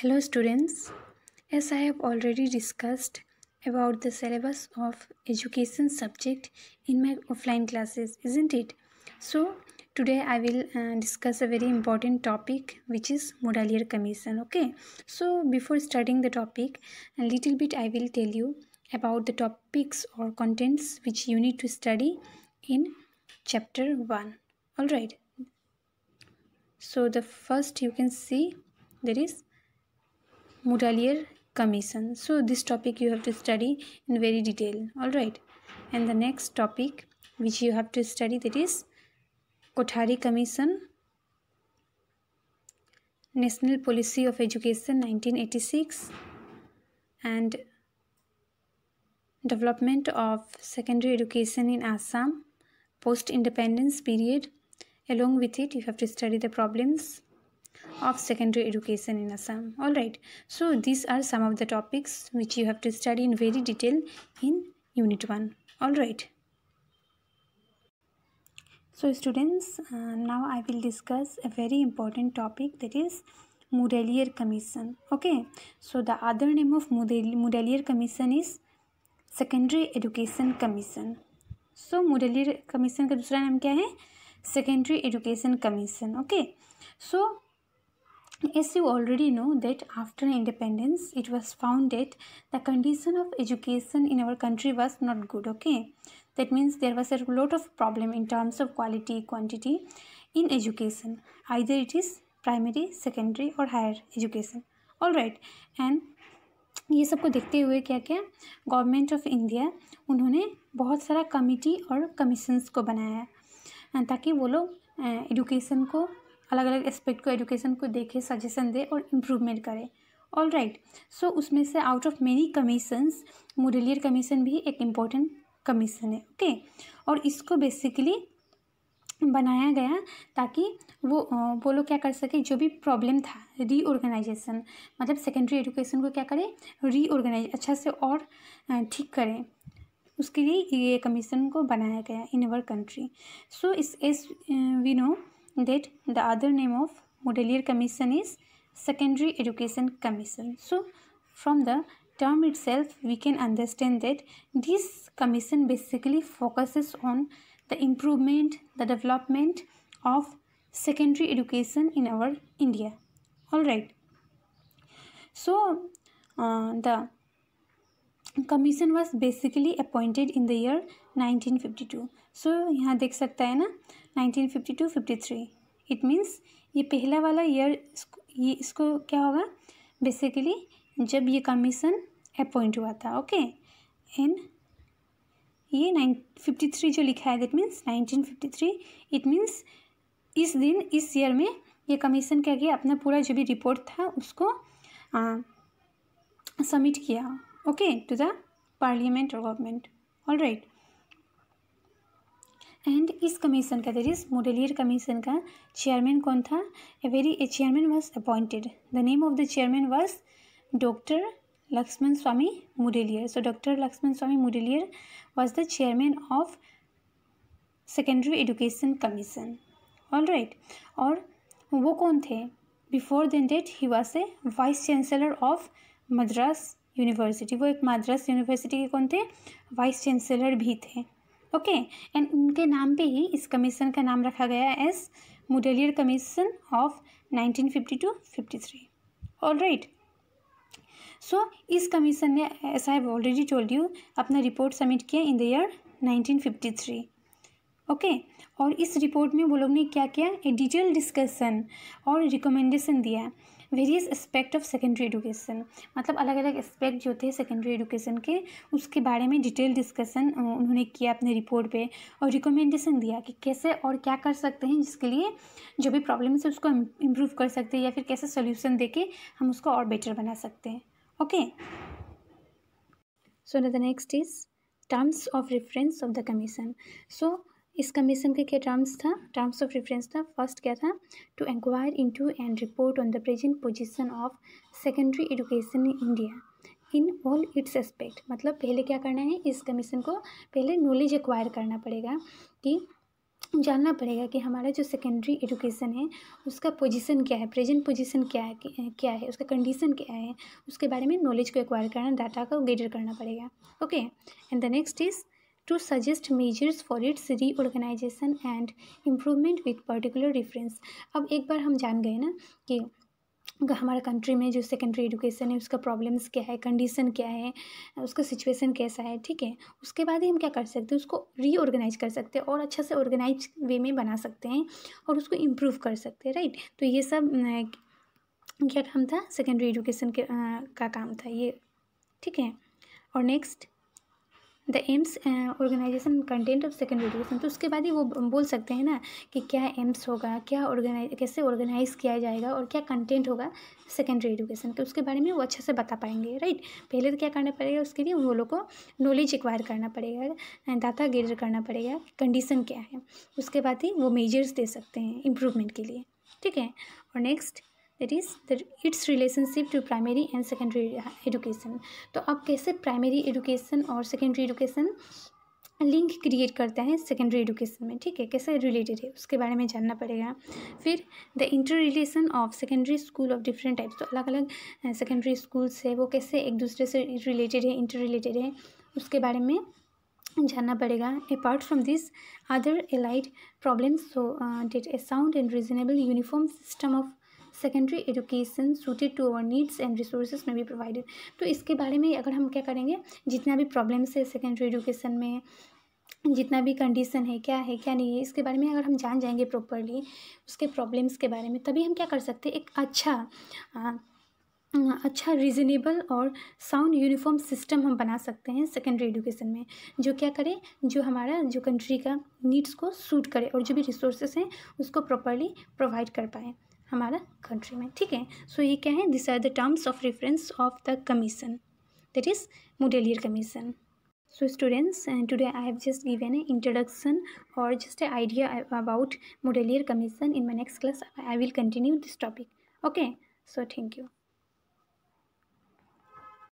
Hello students, as I have already discussed about the syllabus of education subject in my offline classes, isn't it? So today I will discuss a very important topic which is Mudaliar Commission. Okay, so before starting the topic, a little bit I will tell you about the topics or contents which you need to study in chapter 1. Alright, so the first you can see there is Mudaliar Commission. So this topic you have to study in very detail. Alright. And the next topic which you have to study, that is Kothari Commission, National Policy of Education 1986, and Development of Secondary Education in Assam post-independence period. Along with it, you have to study the problems of secondary education in Assam. Alright, so these are some of the topics which you have to study in very detail in Unit 1. Alright. So students, now I will discuss a very important topic, that is Mudaliar Commission. Okay, so the other name of Mudaliar Commission is Secondary Education Commission. So Mudaliar Commission का दूसरा नाम क्या है? Secondary Education Commission. Okay, so as you already know that after independence it was found that the condition of education in our country was not good. Okay, that means there was a lot of problem in terms of quality, quantity in education, either it is primary, secondary or higher education. All right, and ये सबको देखते हुए क्या क्या government of India उन्होंने बहुत सारा committee और कमीशंस को बनाया ताकि वो लोग एजुकेशन को अलग अलग एस्पेक्ट को एजुकेशन को देखे, सजेशन दे और इम्प्रूवमेंट करे. ऑल राइट, सो उसमें से out of many commissions Mudaliar commission भी एक इम्पोर्टेंट कमीशन है. ओके, और इसको बेसिकली बनाया गया ताकि वो लोग क्या कर सके, जो भी प्रॉब्लम था रीऑर्गेनाइजेशन, मतलब सेकेंडरी एजुकेशन को क्या करें, रीऑर्गेनाइज अच्छा से और ठीक करें, उसके लिए ये कमीशन को बनाया गया इन अवर country. So is as we know that the other name of Mudaliar Commission is Secondary Education Commission. So from the term itself we can understand that this commission basically focuses on the improvement, the development of secondary education in our India. All right, so the commission was basically appointed in the year 1952. So यहाँ देख सकता है ना 1952-53. It means ये पहला वाला year ये इसको क्या होगा बेसिकली जब ये कमीशन अपॉइंट हुआ था. ओके, एंड ये 1953 जो लिखा है दैट मीन्स 1953. इट मीन्स इस दिन इस ईयर में ये कमीशन क्या किया, अपना पूरा जो भी रिपोर्ट था उसको सबमिट किया. ओके, टू द पार्लियामेंट और गवर्नमेंट. ऑल राइट, एंड इस कमीशन का, दैट इज मुडलियर कमीशन का चेयरमैन कौन था? A chairman was appointed. The name of the chairman was doctor Lakshman Swami Mudaliar. So doctor Lakshman Swami Mudaliar was the chairman of secondary education commission. All right, और वो कौन थे? Before then date he was a vice chancellor of Madras university. वो एक Madras university के कौन थे? Vice chancellor भी थे. ओके, एंड उनके नाम पे ही इस कमीशन का नाम रखा गया as Mudaliar commission of 1952-53. All right, so इस कमीशन ने, as I have already told you, अपना रिपोर्ट सबमिट किया इन द ईयर 1953. ओके, और इस रिपोर्ट में वो लोग ने क्या किया, ए डिटेल डिस्कशन और रिकमेंडेशन दिया various aspect of secondary education. मतलब अलग अलग एस्पेक्ट जो थे सेकेंडरी एजुकेशन के, उसके बारे में डिटेल डिस्कशन उन्होंने किया अपने रिपोर्ट पे, और रिकमेंडेशन दिया कि कैसे और क्या कर सकते हैं जिसके लिए जो भी प्रॉब्लम्स है उसको इम्प्रूव कर सकते हैं, या फिर कैसे सोल्यूशन देके हम उसको और बेटर बना सकते हैं. Okay, so the next is terms of reference of the commission. So इस कमीशन के क्या टर्म्स था, टर्म्स ऑफ रेफरेंस था. फर्स्ट क्या था? To inquire into and report on the present position of secondary education in India in all its aspect. मतलब पहले क्या करना है, इस कमीशन को पहले नॉलेज एक्वायर करना पड़ेगा कि जानना पड़ेगा कि हमारा जो सेकेंडरी एजुकेशन है उसका पोजीशन क्या है, प्रेजेंट पोजीशन क्या है, उसका कंडीशन क्या है, उसके बारे में नॉलेज को एक्वायर करना, डाटा को गैदर करना पड़ेगा। Okay, and the next is to suggest measures for its reorganisation and improvement with particular reference. अब एक बार हम जान गए ना कि हमारे कंट्री में जो सेकेंडरी एजुकेशन है उसका प्रॉब्लम्स क्या है, कंडीशन क्या है, उसका सिचुएशन कैसा है, ठीक है, उसके बाद ही हम क्या कर सकते हैं, उसको रीऑर्गेनाइज कर सकते हैं और अच्छा से ऑर्गेनाइज वे में बना सकते हैं और उसको इम्प्रूव कर सकते हैं, राइट। तो ये सब क्या काम था, सेकेंडरी एजुकेशन का काम था ये, ठीक है। और next the aims organisation content of secondary education, तो उसके बाद ही वो बोल सकते हैं ना कि क्या एम्स होगा, क्या कैसे ऑर्गेनाइज किया जाएगा और क्या कंटेंट होगा सेकेंडरी एजुकेशन के, उसके बारे में वो अच्छे से बता पाएंगे, राइट। पहले तो क्या करना पड़ेगा, उसके लिए वो लोग को नॉलेज एक्वायर करना पड़ेगा, डाटा गैदर करना पड़ेगा, कंडीशन क्या है, उसके बाद ही वो मेजर्स दे सकते हैं इम्प्रूवमेंट के लिए, ठीक है। और next that is its relationship to primary and secondary education. तो अब कैसे प्राइमरी एजुकेशन और सेकेंडरी एजुकेशन लिंक क्रिएट करता है सेकेंडरी एजुकेशन में, ठीक है, कैसे रिलेटेड है उसके बारे में जानना पड़ेगा। फिर the inter relation of secondary school of different types, तो अलग अलग सेकेंडरी स्कूल्स है वो कैसे एक दूसरे से रिलेटेड है, इंटर रिलेटेड है, उसके बारे में जानना पड़ेगा। Apart from this other allied problems, so that a sound and reasonable uniform system of secondary education suited to our needs and resources में भी प्रोवाइडेड। तो इसके बारे में अगर हम क्या करेंगे, जितना भी प्रॉब्लम्स है सेकेंडरी एजुकेशन में, जितना भी कंडीशन है क्या नहीं है, इसके बारे में अगर हम जान जाएंगे प्रॉपरली उसके प्रॉब्लम्स के बारे में, तभी हम क्या कर सकते हैं, एक अच्छा रीज़नेबल और साउंड यूनिफॉर्म सिस्टम हम बना सकते हैं सेकेंडरी एजुकेशन में, जो क्या करे, जो हमारा जो कंट्री का नीड्स को सूट करे और जो भी रिसोर्सेज हैं उसको प्रॉपरली प्रोवाइड कर पाए हमारा कंट्री में, ठीक है। सो ये क्या है, this are the terms of reference of the commission, that is Mudaliar commission. So students, today I have just given an introduction or just an idea about Mudaliar Commission. In my next class I will continue this topic. Okay, so thank you.